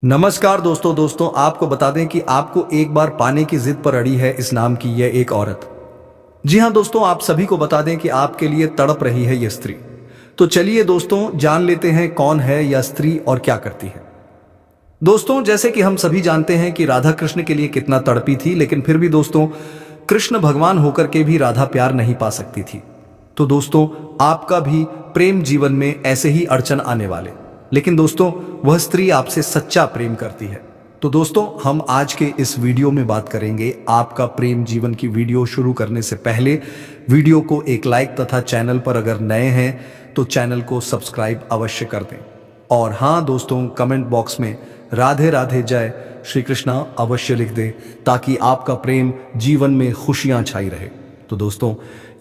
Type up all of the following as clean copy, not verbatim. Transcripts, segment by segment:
नमस्कार दोस्तों दोस्तों आपको बता दें कि आपको एक बार पाने की जिद पर अड़ी है इस नाम की यह एक औरत। जी हां दोस्तों, आप सभी को बता दें कि आपके लिए तड़प रही है यह स्त्री। तो चलिए दोस्तों जान लेते हैं कौन है यह स्त्री और क्या करती है। दोस्तों जैसे कि हम सभी जानते हैं कि राधा कृष्ण के लिए कितना तड़पी थी, लेकिन फिर भी दोस्तों कृष्ण भगवान होकर के भी राधा प्यार नहीं पा सकती थी। तो दोस्तों आपका भी प्रेम जीवन में ऐसे ही अड़चन आने वाले, लेकिन दोस्तों वह स्त्री आपसे सच्चा प्रेम करती है। तो दोस्तों हम आज के इस वीडियो में बात करेंगे आपका प्रेम जीवन की। वीडियो शुरू करने से पहले वीडियो को एक लाइक तथा चैनल पर अगर नए हैं तो चैनल को सब्सक्राइब अवश्य कर दें। और हाँ दोस्तों, कमेंट बॉक्स में राधे राधे जय श्री कृष्णा अवश्य लिख दें ताकि आपका प्रेम जीवन में खुशियां छाई रहे। तो दोस्तों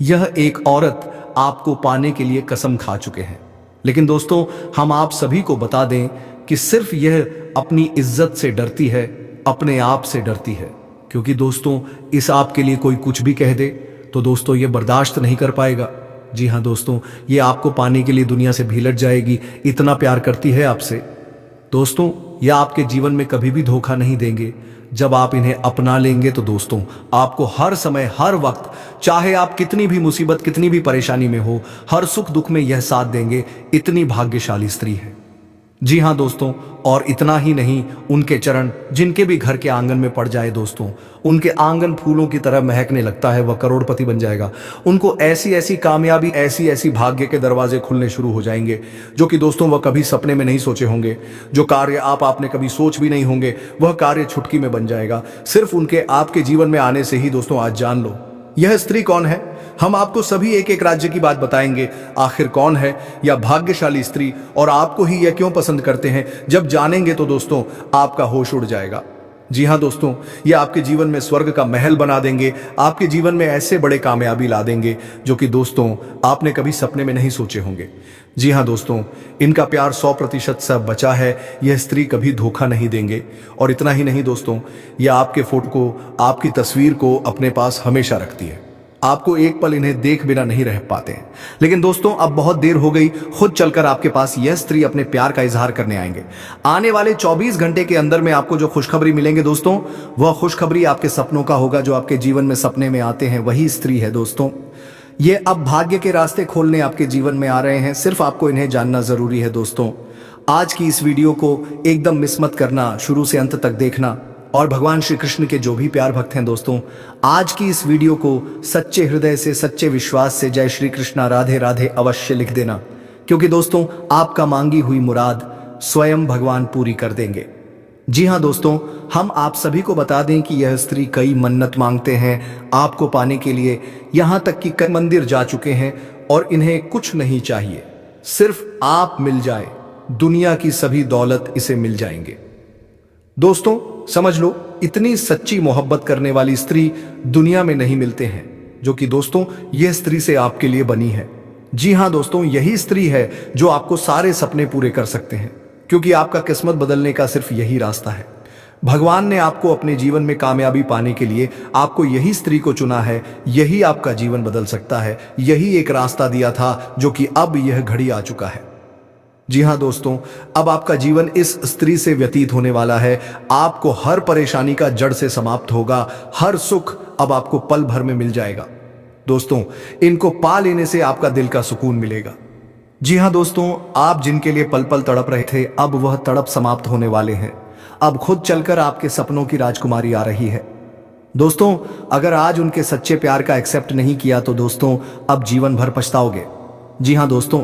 यह एक औरत आपको पाने के लिए कसम खा चुके हैं, लेकिन दोस्तों हम आप सभी को बता दें कि सिर्फ यह अपनी इज्जत से डरती है, अपने आप से डरती है। क्योंकि दोस्तों इस आपके लिए कोई कुछ भी कह दे तो दोस्तों ये बर्दाश्त नहीं कर पाएगा। जी हाँ दोस्तों, ये आपको पाने के लिए दुनिया से भी लट जाएगी, इतना प्यार करती है आपसे। दोस्तों ये आपके जीवन में कभी भी धोखा नहीं देंगे। जब आप इन्हें अपना लेंगे तो दोस्तों आपको हर समय हर वक्त, चाहे आप कितनी भी मुसीबत कितनी भी परेशानी में हो, हर सुख दुख में यह साथ देंगे। इतनी भाग्यशाली स्त्री है। जी हाँ दोस्तों, और इतना ही नहीं, उनके चरण जिनके भी घर के आंगन में पड़ जाए दोस्तों, उनके आंगन फूलों की तरह महकने लगता है, वह करोड़पति बन जाएगा। उनको ऐसी ऐसी कामयाबी, ऐसी ऐसी भाग्य के दरवाजे खुलने शुरू हो जाएंगे जो कि दोस्तों वह कभी सपने में नहीं सोचे होंगे। जो कार्य आपने कभी सोच भी नहीं होंगे वह कार्य चुटकी में बन जाएगा, सिर्फ उनके आपके जीवन में आने से ही। दोस्तों आज जान लो यह स्त्री कौन है। हम आपको सभी एक एक राज्य की बात बताएंगे, आखिर कौन है यह भाग्यशाली स्त्री और आपको ही यह क्यों पसंद करते हैं। जब जानेंगे तो दोस्तों आपका होश उड़ जाएगा। जी हाँ दोस्तों, ये आपके जीवन में स्वर्ग का महल बना देंगे, आपके जीवन में ऐसे बड़े कामयाबी ला देंगे जो कि दोस्तों आपने कभी सपने में नहीं सोचे होंगे। जी हाँ दोस्तों, इनका प्यार 100% सब बचा है। यह स्त्री कभी धोखा नहीं देंगे। और इतना ही नहीं दोस्तों, यह आपके फोटो को, आपकी तस्वीर को अपने पास हमेशा रखती है। आपको एक पल इन्हें देख बिना नहीं रह पाते हैं। लेकिन दोस्तों अब बहुत देर हो गई, खुद चलकर आपके पास यह स्त्री अपने प्यार का इजहार करने आएंगे। आने वाले 24 घंटे के अंदर में आपको जो खुशखबरी मिलेंगे दोस्तों, वह खुशखबरी आपके सपनों का होगा। जो आपके जीवन में सपने में आते हैं वही स्त्री है दोस्तों। ये अब भाग्य के रास्ते खोलने आपके जीवन में आ रहे हैं, सिर्फ आपको इन्हें जानना जरूरी है। दोस्तों आज की इस वीडियो को एकदम मिस मत करना, शुरू से अंत तक देखना। और भगवान श्री कृष्ण के जो भी प्यार भक्त हैं दोस्तों, आज की इस वीडियो को सच्चे हृदय से, सच्चे विश्वास से जय श्री कृष्णा राधे राधे अवश्य लिख देना। क्योंकि दोस्तों आपका मांगी हुई मुराद स्वयं भगवान पूरी कर देंगे। जी हाँ दोस्तों, हम आप सभी को बता दें कि यह स्त्री कई मन्नत मांगते हैं आपको पाने के लिए, यहां तक कि कई मंदिर जा चुके हैं और इन्हें कुछ नहीं चाहिए, सिर्फ आप मिल जाए, दुनिया की सभी दौलत इसे मिल जाएंगे। दोस्तों समझ लो, इतनी सच्ची मोहब्बत करने वाली स्त्री दुनिया में नहीं मिलते हैं, जो कि दोस्तों यह स्त्री से आपके लिए बनी है। जी हाँ दोस्तों, यही स्त्री है जो आपको सारे सपने पूरे कर सकते हैं। क्योंकि आपका किस्मत बदलने का सिर्फ यही रास्ता है। भगवान ने आपको अपने जीवन में कामयाबी पाने के लिए आपको यही स्त्री को चुना है। यही आपका जीवन बदल सकता है। यही एक रास्ता दिया था जो कि अब यह घड़ी आ चुका है। जी हाँ दोस्तों, अब आपका जीवन इस स्त्री से व्यतीत होने वाला है। आपको हर परेशानी का जड़ से समाप्त होगा, हर सुख अब आपको पल भर में मिल जाएगा। दोस्तों इनको पा लेने से आपका दिल का सुकून मिलेगा। जी हाँ दोस्तों, आप जिनके लिए पल पल तड़प रहे थे, अब वह तड़प समाप्त होने वाले हैं। अब खुद चलकर आपके सपनों की राजकुमारी आ रही है। दोस्तों अगर आज उनके सच्चे प्यार का एक्सेप्ट नहीं किया तो दोस्तों अब जीवन भर पछताओगे। जी हाँ दोस्तों,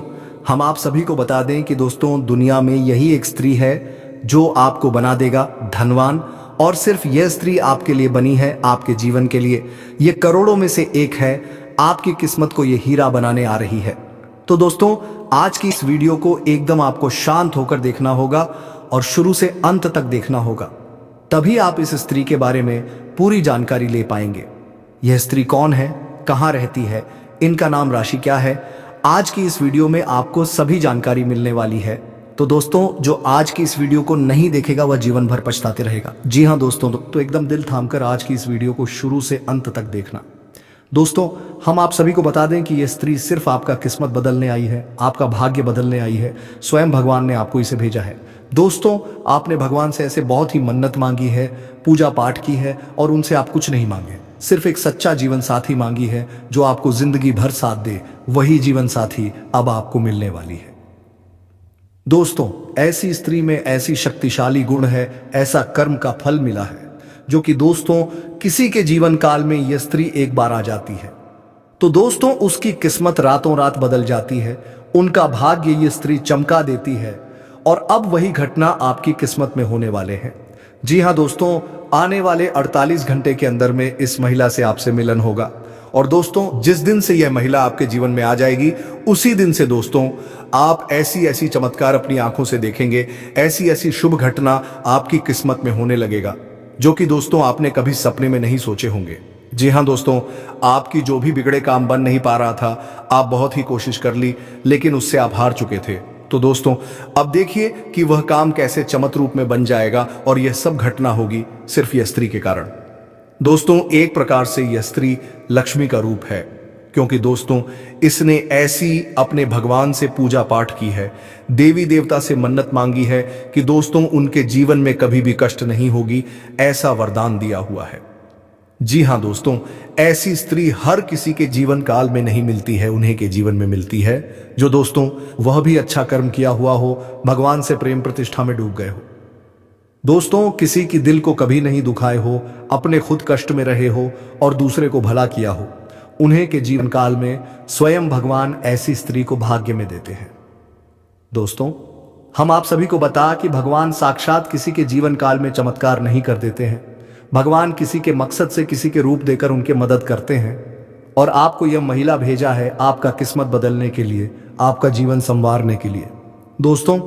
हम आप सभी को बता दें कि दोस्तों दुनिया में यही एक स्त्री है जो आपको बना देगा धनवान। और सिर्फ यह स्त्री आपके लिए बनी है, आपके जीवन के लिए। यह करोड़ों में से एक है। आपकी किस्मत को यह हीरा बनाने आ रही है। तो दोस्तों आज की इस वीडियो को एकदम आपको शांत होकर देखना होगा और शुरू से अंत तक देखना होगा, तभी आप इस स्त्री के बारे में पूरी जानकारी ले पाएंगे। यह स्त्री कौन है, कहाँ रहती है, इनका नाम राशि क्या है, आज की इस वीडियो में आपको सभी जानकारी मिलने वाली है। तो दोस्तों जो आज की इस वीडियो को नहीं देखेगा वह जीवन भर पछताते रहेगा। जी हाँ दोस्तों, तो एकदम दिल थामकर आज की इस वीडियो को शुरू से अंत तक देखना। दोस्तों हम आप सभी को बता दें कि यह स्त्री सिर्फ आपका किस्मत बदलने आई है, आपका भाग्य बदलने आई है। स्वयं भगवान ने आपको इसे भेजा है। दोस्तों, आपने भगवान से ऐसे बहुत ही मन्नत मांगी है, पूजा पाठ की है और उनसे आप कुछ नहीं मांगे, सिर्फ एक सच्चा जीवन साथी मांगी है जो आपको जिंदगी भर साथ दे। वही जीवन साथी अब आपको मिलने वाली है। दोस्तों, ऐसी स्त्री में ऐसी शक्तिशाली गुण है, ऐसा कर्म का फल मिला है जो कि दोस्तों किसी के जीवन काल में यह स्त्री एक बार आ जाती है तो दोस्तों उसकी किस्मत रातों रात बदल जाती है, उनका भाग्य ये स्त्री चमका देती है और अब वही घटना आपकी किस्मत में होने वाले हैं। जी हाँ दोस्तों, आने वाले 48 घंटे के अंदर में इस महिला से आपसे मिलन होगा और दोस्तों जिस दिन से यह महिला आपके जीवन में आ जाएगी उसी दिन से दोस्तों आप ऐसी ऐसी चमत्कार अपनी आंखों से देखेंगे, ऐसी ऐसी शुभ घटना आपकी किस्मत में होने लगेगा जो कि दोस्तों आपने कभी सपने में नहीं सोचे होंगे। जी हाँ दोस्तों, आपकी जो भी बिगड़े काम बन नहीं पा रहा था, आप बहुत ही कोशिश कर ली लेकिन उससे आप हार चुके थे। तो दोस्तों अब देखिए कि वह काम कैसे चमक रूप में बन जाएगा और यह सब घटना होगी सिर्फ यह स्त्री के कारण। दोस्तों एक प्रकार से यह स्त्री लक्ष्मी का रूप है, क्योंकि दोस्तों इसने ऐसी अपने भगवान से पूजा पाठ की है, देवी देवता से मन्नत मांगी है कि दोस्तों उनके जीवन में कभी भी कष्ट नहीं होगी, ऐसा वरदान दिया हुआ है। जी हाँ दोस्तों, ऐसी स्त्री हर किसी के जीवन काल में नहीं मिलती है, उन्हीं के जीवन में मिलती है जो दोस्तों वह भी अच्छा कर्म किया हुआ हो, भगवान से प्रेम प्रतिष्ठा में डूब गए हो, दोस्तों किसी की दिल को कभी नहीं दुखाए हो, अपने खुद कष्ट में रहे हो और दूसरे को भला किया हो, उन्हें के जीवन काल में स्वयं भगवान ऐसी स्त्री को भाग्य में देते हैं। दोस्तों हम आप सभी को बता कि भगवान साक्षात किसी के जीवन काल में चमत्कार नहीं कर देते हैं, भगवान किसी के मकसद से किसी के रूप देकर उनके मदद करते हैं और आपको यह महिला भेजा है आपका किस्मत बदलने के लिए, आपका जीवन संवारने के लिए। दोस्तों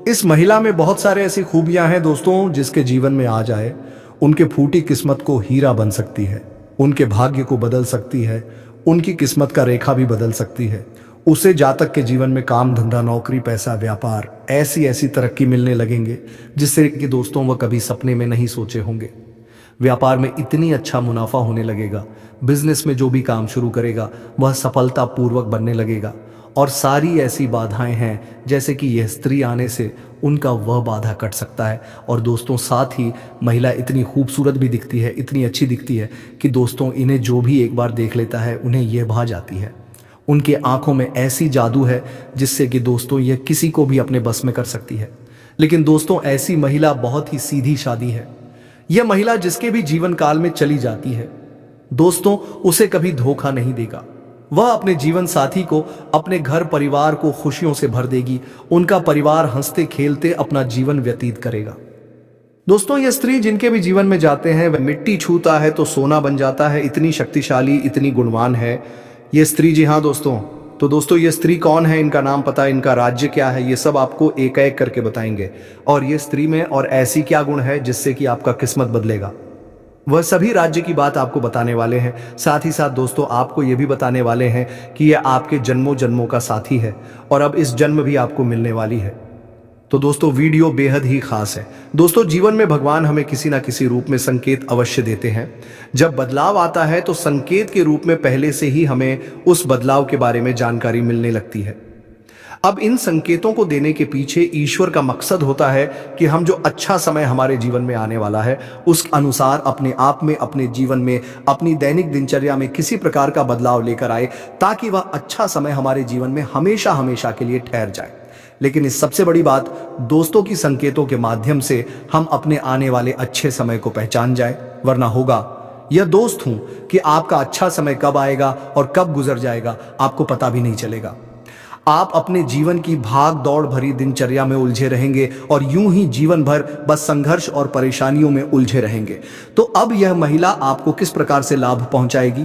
इस महिला में बहुत सारे ऐसी खूबियां हैं दोस्तों, जिसके जीवन में आ जाए उनके फूटी किस्मत को हीरा बन सकती है, उनके भाग्य को बदल सकती है, उनकी किस्मत का रेखा भी बदल सकती है, उसे जातक के जीवन में काम धंधा नौकरी पैसा व्यापार ऐसी ऐसी तरक्की मिलने लगेंगे जिससे कि दोस्तों वह कभी सपने में नहीं सोचे होंगे। व्यापार में इतनी अच्छा मुनाफा होने लगेगा, बिजनेस में जो भी काम शुरू करेगा वह सफलतापूर्वक बनने लगेगा और सारी ऐसी बाधाएं हैं जैसे कि यह स्त्री आने से उनका वह बाधा कट सकता है। और दोस्तों साथ ही महिला इतनी खूबसूरत भी दिखती है, इतनी अच्छी दिखती है कि दोस्तों इन्हें जो भी एक बार देख लेता है उन्हें यह भा जाती है। उनके आंखों में ऐसी जादू है जिससे कि दोस्तों यह किसी को भी अपने बस में कर सकती है। लेकिन दोस्तों ऐसी महिला बहुत ही सीधी सादी है। यह महिला जिसके भी जीवन काल में चली जाती है दोस्तों उसे कभी धोखा नहीं देगा, वह अपने जीवन साथी को, अपने घर परिवार को खुशियों से भर देगी, उनका परिवार हंसते खेलते अपना जीवन व्यतीत करेगा। दोस्तों यह स्त्री जिनके भी जीवन में जाते हैं वह मिट्टी छूता है तो सोना बन जाता है, इतनी शक्तिशाली इतनी गुणवान है यह स्त्री। जी हाँ दोस्तों, तो दोस्तों ये स्त्री कौन है, इनका नाम पता, इनका राज्य क्या है, ये सब आपको एक एक करके बताएंगे। और ये स्त्री में और ऐसी क्या गुण है जिससे कि आपका किस्मत बदलेगा, वह सभी राज्य की बात आपको बताने वाले हैं। साथ ही साथ दोस्तों आपको ये भी बताने वाले हैं कि यह आपके जन्मों जन्मों का साथी है और अब इस जन्म भी आपको मिलने वाली है। तो दोस्तों वीडियो बेहद ही खास है। दोस्तों जीवन में भगवान हमें किसी ना किसी रूप में संकेत अवश्य देते हैं। जब बदलाव आता है तो संकेत के रूप में पहले से ही हमें उस बदलाव के बारे में जानकारी मिलने लगती है। अब इन संकेतों को देने के पीछे ईश्वर का मकसद होता है कि हम जो अच्छा समय हमारे जीवन में आने वाला है उस अनुसार अपने आप में, अपने जीवन में, अपनी दैनिक दिनचर्या में किसी प्रकार का बदलाव लेकर आए ताकि वह अच्छा समय हमारे जीवन में हमेशा हमेशा के लिए ठहर जाए। लेकिन इस सबसे बड़ी बात दोस्तों की संकेतों के माध्यम से हम अपने आने वाले अच्छे समय को पहचान जाए, वरना होगा यह दोस्त हूं कि आपका अच्छा समय कब आएगा और कब गुजर जाएगा आपको पता भी नहीं चलेगा। आप अपने जीवन की भाग दौड़ भरी दिनचर्या में उलझे रहेंगे और यूं ही जीवन भर बस संघर्ष और परेशानियों में उलझे रहेंगे। तो अब यह महिला आपको किस प्रकार से लाभ पहुंचाएगी?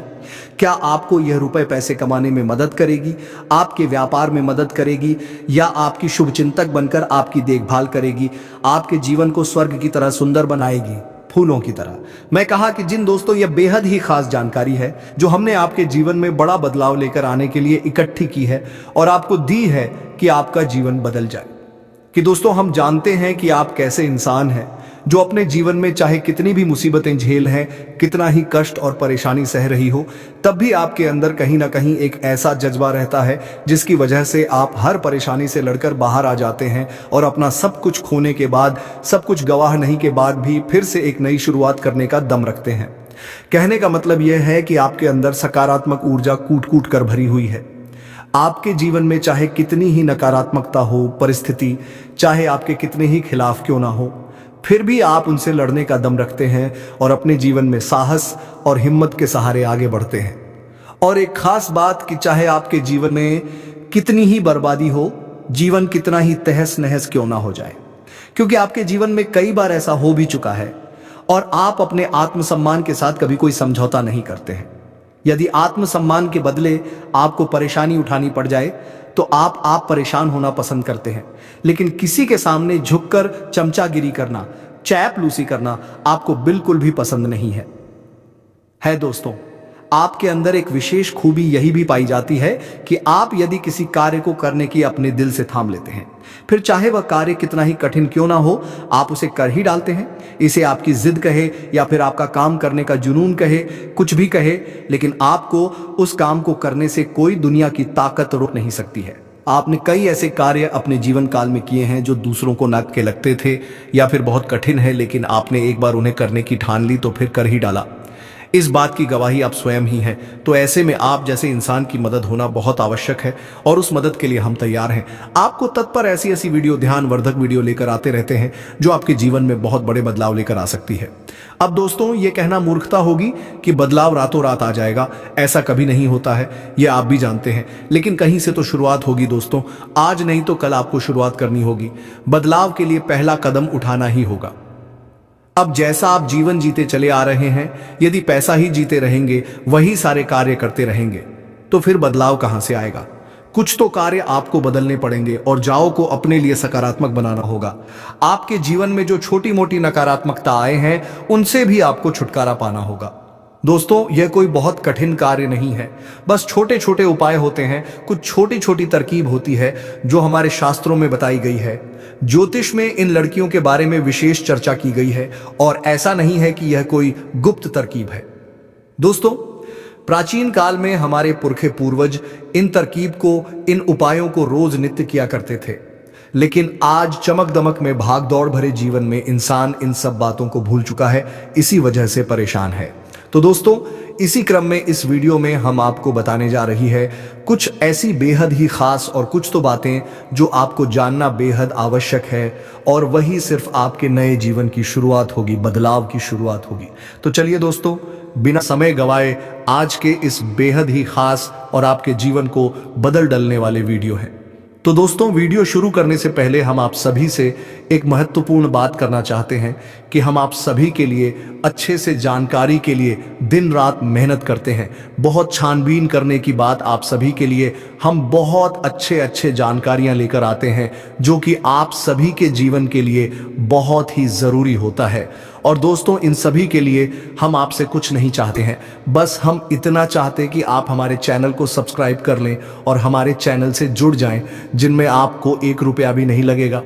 क्या आपको यह रुपए पैसे कमाने में मदद करेगी, आपके व्यापार में मदद करेगी, या आपकी शुभचिंतक बनकर आपकी देखभाल करेगी, आपके जीवन को स्वर्ग की तरह सुंदर बनाएगी, फूलों की तरह? मैं कहा कि जिन दोस्तों यह बेहद ही खास जानकारी है जो हमने आपके जीवन में बड़ा बदलाव लेकर आने के लिए इकट्ठी की है और आपको दी है कि आपका जीवन बदल जाए। कि दोस्तों हम जानते हैं कि आप कैसे इंसान हैं, जो अपने जीवन में चाहे कितनी भी मुसीबतें झेल हैं, कितना ही कष्ट और परेशानी सह रही हो, तब भी आपके अंदर कहीं ना कहीं एक ऐसा जज्बा रहता है जिसकी वजह से आप हर परेशानी से लड़कर बाहर आ जाते हैं और अपना सब कुछ खोने के बाद, सब कुछ गवाह नहीं के बाद भी फिर से एक नई शुरुआत करने का दम रखते हैं। कहने का मतलब यह है कि आपके अंदर सकारात्मक ऊर्जा कूट कूट कर भरी हुई है। आपके जीवन में चाहे कितनी ही नकारात्मकता हो, परिस्थिति चाहे आपके कितने ही खिलाफ क्यों ना हो, फिर भी आप उनसे लड़ने का दम रखते हैं और अपने जीवन में साहस और हिम्मत के सहारे आगे बढ़ते हैं। और एक खास बात कि चाहे आपके जीवन में कितनी ही बर्बादी हो, जीवन कितना ही तहस नहस क्यों ना हो जाए, क्योंकि आपके जीवन में कई बार ऐसा हो भी चुका है और आप अपने आत्मसम्मान के साथ कभी कोई समझौता नहीं करते हैं। यदि आत्मसम्मान के बदले आपको परेशानी उठानी पड़ जाए तो आप परेशान होना पसंद करते हैं, लेकिन किसी के सामने झुककर चमचागिरी करना, चैपलूसी करना आपको बिल्कुल भी पसंद नहीं है दोस्तों। आपके अंदर एक विशेष खूबी यही भी पाई जाती है कि आप यदि किसी कार्य को करने की अपने दिल से थाम लेते हैं, फिर चाहे वह कार्य कितना ही कठिन क्यों ना हो, आप उसे कर ही डालते हैं। इसे आपकी जिद कहे या फिर आपका काम करने का जुनून कहे, कुछ भी कहे, लेकिन आपको उस काम को करने से कोई दुनिया की ताकत रोक नहीं सकती है। आपने कई ऐसे कार्य अपने जीवन काल में किए हैं जो दूसरों को नाक के लगते थे या फिर बहुत कठिन है, लेकिन आपने एक बार उन्हें करने की ठान ली तो फिर कर ही डाला। इस बात की गवाही आप स्वयं ही हैं। तो ऐसे में आप जैसे इंसान की मदद होना बहुत आवश्यक है और उस मदद के लिए हम तैयार हैं। आपको तत्पर ऐसी ऐसी वीडियो, ध्यानवर्धक वीडियो लेकर आते रहते हैं जो आपके जीवन में बहुत बड़े बदलाव लेकर आ सकती है। अब दोस्तों, ये कहना मूर्खता होगी कि बदलाव रातों रात आ जाएगा, ऐसा कभी नहीं होता है, ये आप भी जानते हैं। लेकिन कहीं से तो शुरुआत होगी दोस्तों, आज नहीं तो कल आपको शुरुआत करनी होगी। बदलाव के लिए पहला कदम उठाना ही होगा। अब जैसा आप जीवन जीते चले आ रहे हैं, यदि पैसा ही जीते रहेंगे, वही सारे कार्य करते रहेंगे, तो फिर बदलाव कहां से आएगा। कुछ तो कार्य आपको बदलने पड़ेंगे और जाओ को अपने लिए सकारात्मक बनाना होगा। आपके जीवन में जो छोटी मोटी नकारात्मकता आए हैं, उनसे भी आपको छुटकारा पाना होगा। दोस्तों, यह कोई बहुत कठिन कार्य नहीं है, बस छोटे छोटे उपाय होते हैं, कुछ छोटी छोटी तरकीब होती है जो हमारे शास्त्रों में बताई गई है। ज्योतिष में इन लड़कियों के बारे में विशेष चर्चा की गई है और ऐसा नहीं है कि यह कोई गुप्त तरकीब है। दोस्तों, प्राचीन काल में हमारे पुरखे पूर्वज इन तरकीब को, इन उपायों को रोज नित्य किया करते थे, लेकिन आज चमक दमक में भाग दौड़ भरे जीवन में इंसान इन सब बातों को भूल चुका है, इसी वजह से परेशान है। तो दोस्तों, इसी क्रम में इस वीडियो में हम आपको बताने जा रही है कुछ ऐसी बेहद ही खास और कुछ तो बातें जो आपको जानना बेहद आवश्यक है, और वही सिर्फ आपके नए जीवन की शुरुआत होगी, बदलाव की शुरुआत होगी। तो चलिए दोस्तों, बिना समय गवाए आज के इस बेहद ही खास और आपके जीवन को बदल डालने वाले वीडियो है। तो दोस्तों, वीडियो शुरू करने से पहले हम आप सभी से एक महत्वपूर्ण बात करना चाहते हैं कि हम आप सभी के लिए अच्छे से जानकारी के लिए दिन रात मेहनत करते हैं। बहुत छानबीन करने की बात आप सभी के लिए हम बहुत अच्छे जानकारियां लेकर आते हैं जो कि आप सभी के जीवन के लिए बहुत ही ज़रूरी होता है। और दोस्तों, इन सभी के लिए हम आपसे कुछ नहीं चाहते हैं, बस हम इतना चाहते हैं कि आप हमारे चैनल को सब्सक्राइब कर लें और हमारे चैनल से जुड़ जाएं, जिनमें आपको 1 रुपया भी नहीं लगेगा।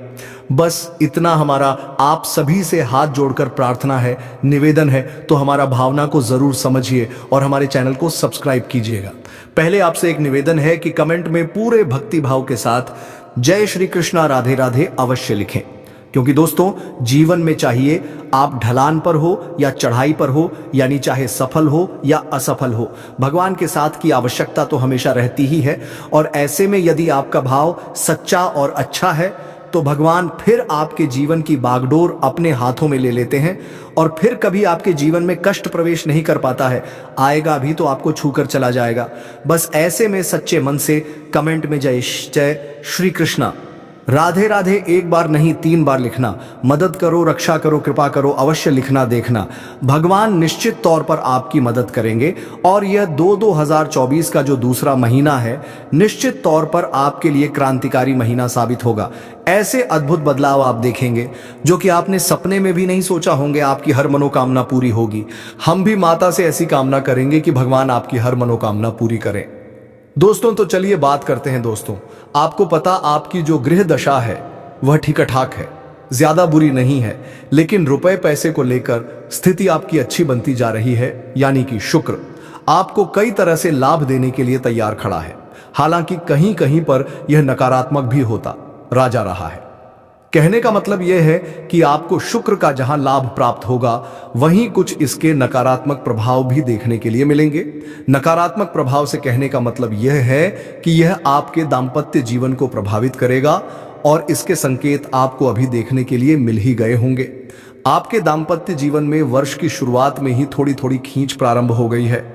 बस इतना हमारा आप सभी से हाथ जोड़कर प्रार्थना है, निवेदन है। तो हमारा भावना को जरूर समझिए और हमारे चैनल को सब्सक्राइब कीजिएगा। पहले आपसे एक निवेदन है कि कमेंट में पूरे भक्ति भाव के साथ जय श्री कृष्णा, राधे राधे अवश्य लिखें, क्योंकि दोस्तों, जीवन में चाहिए आप ढलान पर हो या चढ़ाई पर हो, यानी चाहे सफल हो या असफल हो, भगवान के साथ की आवश्यकता तो हमेशा रहती ही है। और ऐसे में यदि आपका भाव सच्चा और अच्छा है तो भगवान फिर आपके जीवन की बागडोर अपने हाथों में ले लेते हैं और फिर कभी आपके जीवन में कष्ट प्रवेश नहीं कर पाता है। आएगा भी तो आपको छूकर चला जाएगा। बस ऐसे में सच्चे मन से कमेंट में जय श्री कृष्णा, राधे राधे 1 बार नहीं 3 बार लिखना। मदद करो, रक्षा करो, कृपा करो, अवश्य लिखना देखना। भगवान निश्चित तौर पर आपकी मदद करेंगे और यह 2024 का जो दूसरा महीना है, निश्चित तौर पर आपके लिए क्रांतिकारी महीना साबित होगा। ऐसे अद्भुत बदलाव आप देखेंगे जो कि आपने सपने में भी नहीं सोचा होंगे। आपकी हर मनोकामना पूरी होगी। हम भी माता से ऐसी कामना करेंगे कि भगवान आपकी हर मनोकामना पूरी करें। दोस्तों, तो चलिए बात करते हैं। दोस्तों, आपको पता, आपकी जो गृह दशा है वह ठीक ठाक है, ज्यादा बुरी नहीं है, लेकिन रुपए पैसे को लेकर स्थिति आपकी अच्छी बनती जा रही है, यानी कि शुक्र आपको कई तरह से लाभ देने के लिए तैयार खड़ा है। हालांकि कहीं कहीं पर यह नकारात्मक भी होता राजा रहा है। कहने का मतलब यह है कि आपको शुक्र का जहां लाभ प्राप्त होगा, वहीं कुछ इसके नकारात्मक प्रभाव भी देखने के लिए मिलेंगे। नकारात्मक प्रभाव से कहने का मतलब यह है कि यह आपके दाम्पत्य जीवन को प्रभावित करेगा, और इसके संकेत आपको अभी देखने के लिए मिल ही गए होंगे। आपके दाम्पत्य जीवन में वर्ष की शुरुआत में ही थोड़ी थोड़ी खींच प्रारंभ हो गई है,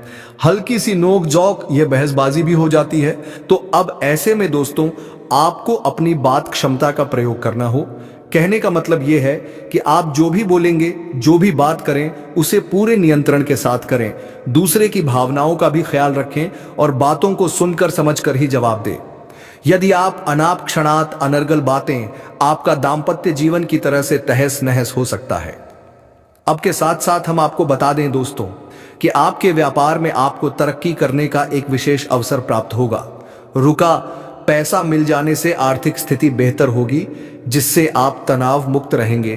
हल्की सी नोक झोंक, यह बहसबाजी भी हो जाती है। तो अब ऐसे में दोस्तों आपको अपनी बात क्षमता का प्रयोग करना हो। कहने का मतलब यह है कि आप जो भी बोलेंगे, जो भी बात करें, उसे पूरे नियंत्रण के साथ करें। दूसरे की भावनाओं का भी ख्याल रखें और बातों को सुनकर समझकर ही जवाब दें। यदि आप अनाप क्षणात अनर्गल बातें, आपका दाम्पत्य जीवन की तरह से तहस नहस हो सकता है। अब के साथ साथ हम आपको बता दें दोस्तों कि आपके व्यापार में आपको तरक्की करने का एक विशेष अवसर प्राप्त होगा। रुका पैसा मिल जाने से आर्थिक स्थिति बेहतर होगी, जिससे आप तनाव मुक्त रहेंगे।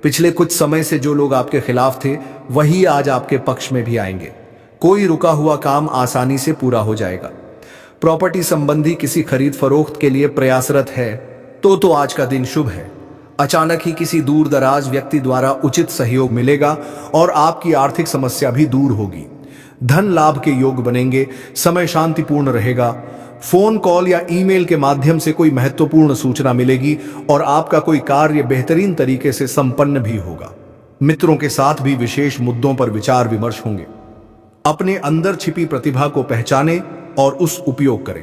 पिछले कुछ समय से जो लोग आपके खिलाफ थे, वही आज आपके पक्ष में भी आएंगे। कोई रुका हुआ काम आसानी से पूरा हो जाएगा। प्रॉपर्टी संबंधी किसी खरीद फरोख्त के लिए प्रयासरत है तो आज का दिन शुभ है। अचानक ही किसी दूर दराज व्यक्ति द्वारा उचित सहयोग मिलेगा और आपकी आर्थिक समस्या भी दूर होगी। धन लाभ के योग बनेंगे, समय शांतिपूर्ण रहेगा। फोन कॉल या ईमेल के माध्यम से कोई महत्वपूर्ण सूचना मिलेगी और आपका कोई कार्य बेहतरीन तरीके से संपन्न भी होगा। मित्रों के साथ भी विशेष मुद्दों पर विचार विमर्श होंगे। अपने अंदर छिपी प्रतिभा को पहचानें और उस उपयोग करें।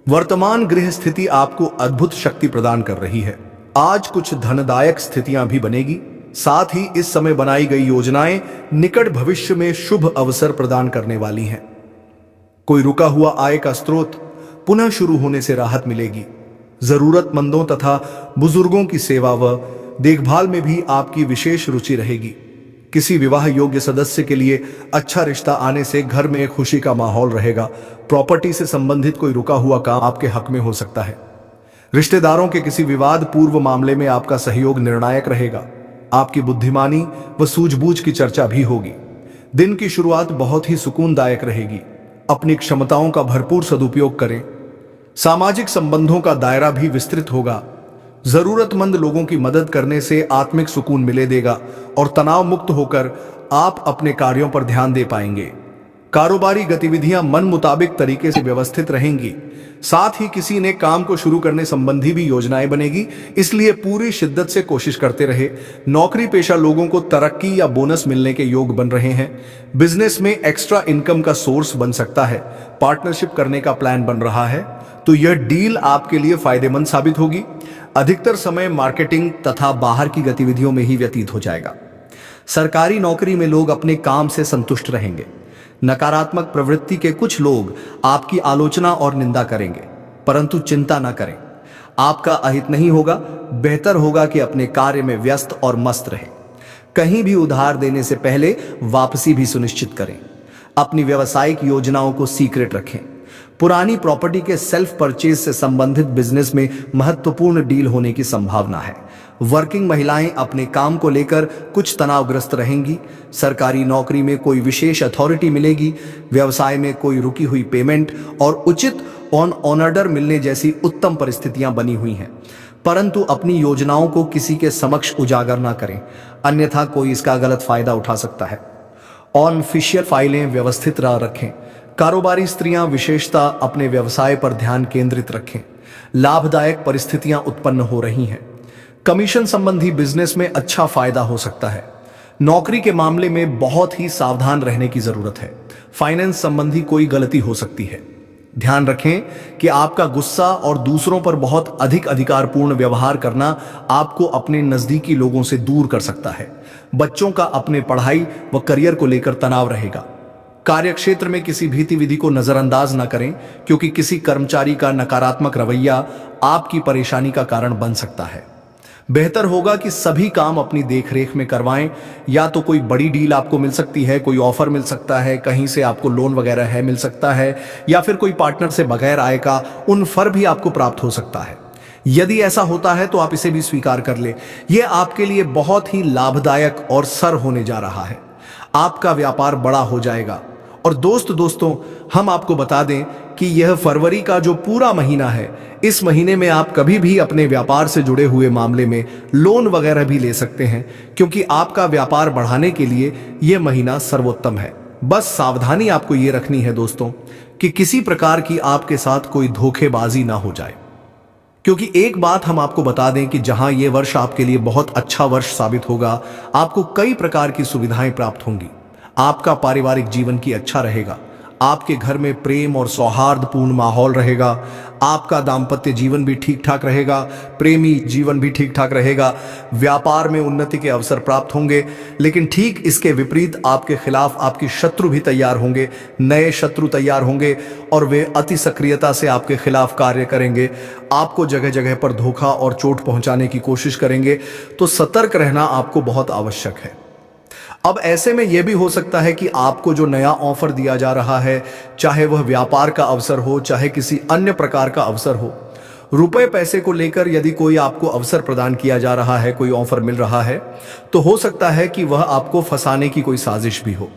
वर्तमान गृह स्थिति आपको अद्भुत शक्ति प्रदान कर रही है। आज कुछ धनदायक स्थितियां भी बनेगी। साथ ही इस समय बनाई गई योजनाएं निकट भविष्य में शुभ अवसर प्रदान करने वाली हैं। कोई रुका हुआ आय का स्रोत पुनः शुरू होने से राहत मिलेगी। जरूरतमंदों तथा बुजुर्गों की सेवा व देखभाल में भी आपकी विशेष रुचि रहेगी। किसी विवाह योग्य सदस्य के लिए अच्छा रिश्ता आने से घर में एक खुशी का माहौल रहेगा। प्रॉपर्टी से संबंधित कोई रुका हुआ काम आपके हक में हो सकता है। रिश्तेदारों के किसी विवाद पूर्व मामले में आपका सहयोग निर्णायक रहेगा। आपकी बुद्धिमानी व सूझबूझ की चर्चा भी होगी। दिन की शुरुआत बहुत ही सुकूनदायक रहेगी। अपनी क्षमताओं का भरपूर सदुपयोग करें। सामाजिक संबंधों का दायरा भी विस्तृत होगा। जरूरतमंद लोगों की मदद करने से आत्मिक सुकून मिले देगा और तनाव मुक्त होकर आप अपने कार्यों पर ध्यान दे पाएंगे। कारोबारी गतिविधियां मन मुताबिक तरीके से व्यवस्थित रहेंगी। साथ ही किसी ने काम को शुरू करने संबंधी भी योजनाएं बनेगी, इसलिए पूरी शिद्दत से कोशिश करते रहे। नौकरी पेशा लोगों को तरक्की या बोनस मिलने के योग बन रहे हैं। बिजनेस में एक्स्ट्रा इनकम का सोर्स बन सकता है। पार्टनरशिप करने का प्लान बन रहा है तो यह डील आपके लिए फायदेमंद साबित होगी। अधिकतर समय मार्केटिंग तथा बाहर की गतिविधियों में ही व्यतीत हो जाएगा। सरकारी नौकरी में लोग अपने काम से संतुष्ट रहेंगे। नकारात्मक प्रवृत्ति के कुछ लोग आपकी आलोचना और निंदा करेंगे, परंतु चिंता न करें, आपका अहित नहीं होगा। बेहतर होगा कि अपने कार्य में व्यस्त और मस्त रहें। कहीं भी उधार देने से पहले वापसी भी सुनिश्चित करें। अपनी व्यावसायिक योजनाओं को सीक्रेट रखें। पुरानी प्रॉपर्टी के सेल्फ परचेज से संबंधित बिजनेस में महत्वपूर्ण डील होने की संभावना है। वर्किंग महिलाएं अपने काम को लेकर कुछ तनावग्रस्त रहेंगी। सरकारी नौकरी में कोई विशेष अथॉरिटी मिलेगी। व्यवसाय में कोई रुकी हुई पेमेंट और उचित ऑन ऑर्डर मिलने जैसी उत्तम परिस्थितियां बनी हुई हैं, परंतु अपनी योजनाओं को किसी के समक्ष उजागर ना करें, अन्यथा कोई इसका गलत फायदा उठा सकता है। ऑनफिशियल फाइलें व्यवस्थित रखें। कारोबारी स्त्रियां विशेषता अपने व्यवसाय पर ध्यान केंद्रित रखें। लाभदायक परिस्थितियां उत्पन्न हो रही हैं। कमीशन संबंधी बिजनेस में अच्छा फायदा हो सकता है। नौकरी के मामले में बहुत ही सावधान रहने की जरूरत है। फाइनेंस संबंधी कोई गलती हो सकती है। ध्यान रखें कि आपका गुस्सा और दूसरों पर बहुत अधिक अधिकारपूर्ण व्यवहार करना आपको अपने नजदीकी लोगों से दूर कर सकता है। बच्चों का अपने पढ़ाई व करियर को लेकर तनाव रहेगा। कार्यक्षेत्र में किसी गतिविधि को नजरअंदाज न करें, क्योंकि किसी कर्मचारी का नकारात्मक रवैया आपकी परेशानी का कारण बन सकता है। बेहतर होगा कि सभी काम अपनी देखरेख में करवाएं। या तो कोई बड़ी डील आपको मिल सकती है, कोई ऑफर मिल सकता है, कहीं से आपको लोन वगैरह मिल सकता है, या फिर कोई पार्टनर से बगैर आय का उन फर भी आपको प्राप्त हो सकता है। यदि ऐसा होता है तो आप इसे भी स्वीकार कर ले। यह आपके लिए बहुत ही लाभदायक और सर होने जा रहा है। आपका व्यापार बड़ा हो जाएगा। और दोस्तों हम आपको बता दें कि यह फरवरी का जो पूरा महीना है, इस महीने में आप कभी भी अपने व्यापार से जुड़े हुए मामले में लोन वगैरह भी ले सकते हैं, क्योंकि आपका व्यापार बढ़ाने के लिए यह महीना सर्वोत्तम है। बस सावधानी आपको यह रखनी है दोस्तों कि किसी प्रकार की आपके साथ कोई धोखेबाजी ना हो जाए। क्योंकि एक बात हम आपको बता दें कि जहां यह वर्ष आपके लिए बहुत अच्छा वर्ष साबित होगा, आपको कई प्रकार की सुविधाएं प्राप्त होंगी। आपका पारिवारिक जीवन की अच्छा रहेगा, आपके घर में प्रेम और सौहार्दपूर्ण माहौल रहेगा, आपका दाम्पत्य जीवन भी ठीक ठाक रहेगा, प्रेमी जीवन भी ठीक ठाक रहेगा, व्यापार में उन्नति के अवसर प्राप्त होंगे। लेकिन ठीक इसके विपरीत आपके खिलाफ आपके शत्रु भी तैयार होंगे, नए शत्रु तैयार होंगे और वे अति सक्रियता से आपके खिलाफ कार्य करेंगे, आपको जगह जगह पर धोखा और चोट पहुंचाने की कोशिश करेंगे। तो सतर्क रहना आपको बहुत आवश्यक है। अब ऐसे में यह भी हो सकता है कि आपको जो नया ऑफर दिया जा रहा है, चाहे वह व्यापार का अवसर हो, चाहे किसी अन्य प्रकार का अवसर हो, रुपए पैसे को लेकर यदि कोई आपको अवसर प्रदान किया जा रहा है, कोई ऑफर मिल रहा है, तो हो सकता है कि वह आपको फंसाने की कोई साजिश भी हो।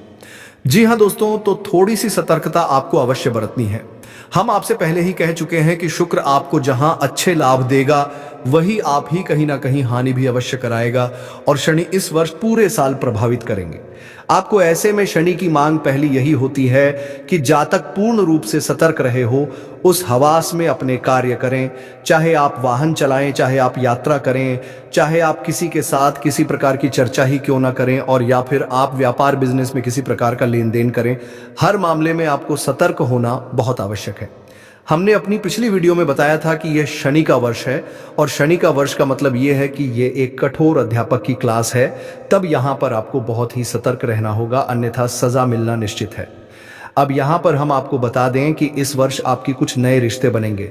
जी हां दोस्तों, तो थोड़ी सी सतर्कता आपको अवश्य बरतनी है। हम आपसे पहले ही कह चुके हैं कि शुक्र आपको जहां अच्छे लाभ देगा, वही आप ही कहीं ना कहीं हानि भी अवश्य कराएगा। और शनि इस वर्ष पूरे साल प्रभावित करेंगे आपको। ऐसे में शनि की मांग पहली यही होती है कि जातक पूर्ण रूप से सतर्क रहे हो, उस हवास में अपने कार्य करें। चाहे आप वाहन चलाएं, चाहे आप यात्रा करें, चाहे आप किसी के साथ किसी प्रकार की चर्चा ही क्यों ना करें, और या फिर आप व्यापार बिजनेस में किसी प्रकार का लेन देन करें, हर मामले में आपको सतर्क होना बहुत आवश्यक है। हमने अपनी पिछली वीडियो में बताया था कि यह शनि का वर्ष है, और शनि का वर्ष का मतलब यह है कि यह एक कठोर अध्यापक की क्लास है। तब यहां पर आपको बहुत ही सतर्क रहना होगा, अन्यथा सजा मिलना निश्चित है। अब यहाँ पर हम आपको बता दें कि इस वर्ष आपकी कुछ नए रिश्ते बनेंगे।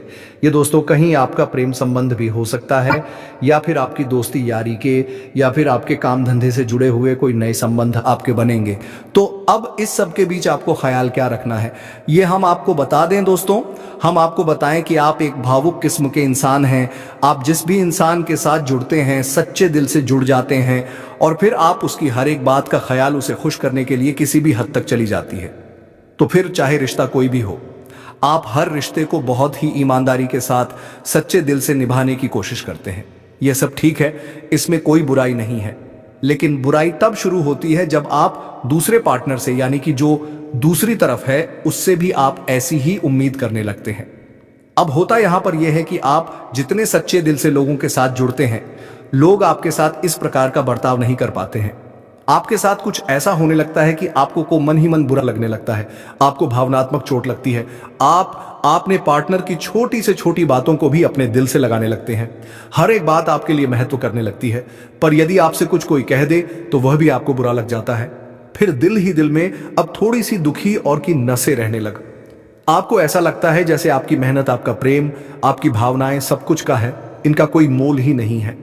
ये दोस्तों कहीं आपका प्रेम संबंध भी हो सकता है, या फिर आपकी दोस्ती यारी के, या फिर आपके काम धंधे से जुड़े हुए कोई नए संबंध आपके बनेंगे। तो अब इस सब के बीच आपको ख्याल क्या रखना है, ये हम आपको बता दें दोस्तों। हम आपको बताएं कि आप एक भावुक किस्म के इंसान हैं। आप जिस भी इंसान के साथ जुड़ते हैं, सच्चे दिल से जुड़ जाते हैं, और फिर आप उसकी हर एक बात का ख्याल उसे खुश करने के लिए किसी भी हद तक चली जाती है। तो फिर चाहे रिश्ता कोई भी हो, आप हर रिश्ते को बहुत ही ईमानदारी के साथ सच्चे दिल से निभाने की कोशिश करते हैं। यह सब ठीक है, इसमें कोई बुराई नहीं है। लेकिन बुराई तब शुरू होती है जब आप दूसरे पार्टनर से, यानी कि जो दूसरी तरफ है, उससे भी आप ऐसी ही उम्मीद करने लगते हैं। अब होता यहां पर यह है कि आप जितने सच्चे दिल से लोगों के साथ जुड़ते हैं, लोग आपके साथ इस प्रकार का बर्ताव नहीं कर पाते हैं। आपके साथ कुछ ऐसा होने लगता है कि आपको को मन ही मन बुरा लगने लगता है, आपको भावनात्मक चोट लगती है। आप अपने पार्टनर की छोटी से छोटी बातों को भी अपने दिल से लगाने लगते हैं। हर एक बात आपके लिए महत्व करने लगती है। पर यदि आपसे कुछ कोई कह दे तो वह भी आपको बुरा लग जाता है। फिर दिल ही दिल में अब थोड़ी सी दुखी और की नसें रहने लग। आपको ऐसा लगता है जैसे आपकी मेहनत, आपका प्रेम, आपकी भावनाएं सब कुछ का है, इनका कोई मोल ही नहीं है।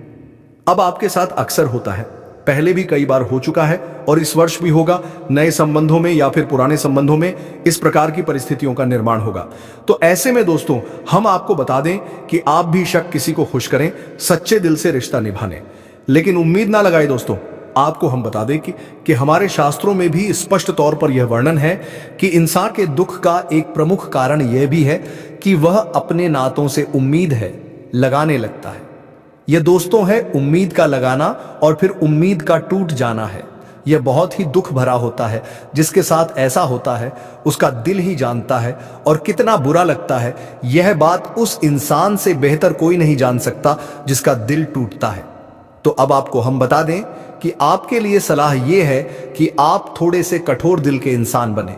अब आपके साथ अक्सर होता है, पहले भी कई बार हो चुका है और इस वर्ष भी होगा। नए संबंधों में या फिर पुराने संबंधों में इस प्रकार की परिस्थितियों का निर्माण होगा। तो ऐसे में दोस्तों हम आपको बता दें कि आप भी शक किसी को खुश करें, सच्चे दिल से रिश्ता निभाने, लेकिन उम्मीद ना लगाए दोस्तों। आपको हम बता दें कि हमारे शास्त्रों में भी स्पष्ट तौर पर यह वर्णन है कि इंसान के दुख का एक प्रमुख कारण यह भी है कि वह अपने नातों से उम्मीद है लगाने लगता है। यह दोस्तों है उम्मीद का लगाना और फिर उम्मीद का टूट जाना है। यह बहुत ही दुख भरा होता है। जिसके साथ ऐसा होता है उसका दिल ही जानता है और कितना बुरा लगता है। यह बात उस इंसान से बेहतर कोई नहीं जान सकता जिसका दिल टूटता है। तो अब आपको हम बता दें कि आपके लिए सलाह यह है कि आप थोड़े से कठोर दिल के इंसान बने।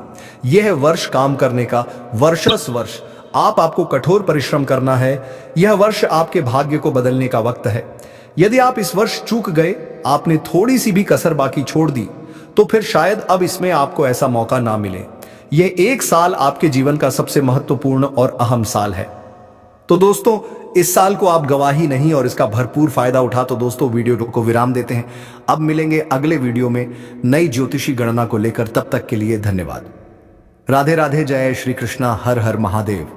यह वर्ष काम करने का वर्ष आपको कठोर परिश्रम करना है। यह वर्ष आपके भाग्य को बदलने का वक्त है। यदि आप इस वर्ष चूक गए, आपने थोड़ी सी भी कसर बाकी छोड़ दी, तो फिर शायद अब इसमें आपको ऐसा मौका ना मिले। यह एक साल आपके जीवन का सबसे महत्वपूर्ण और अहम साल है। तो दोस्तों इस साल को आप गवाही नहीं और इसका भरपूर फायदा उठा। तो दोस्तों वीडियो को विराम देते हैं। अब मिलेंगे अगले वीडियो में नई ज्योतिषी गणना को लेकर। तब तक के लिए धन्यवाद। राधे राधे। जय श्री कृष्णा। हर हर महादेव।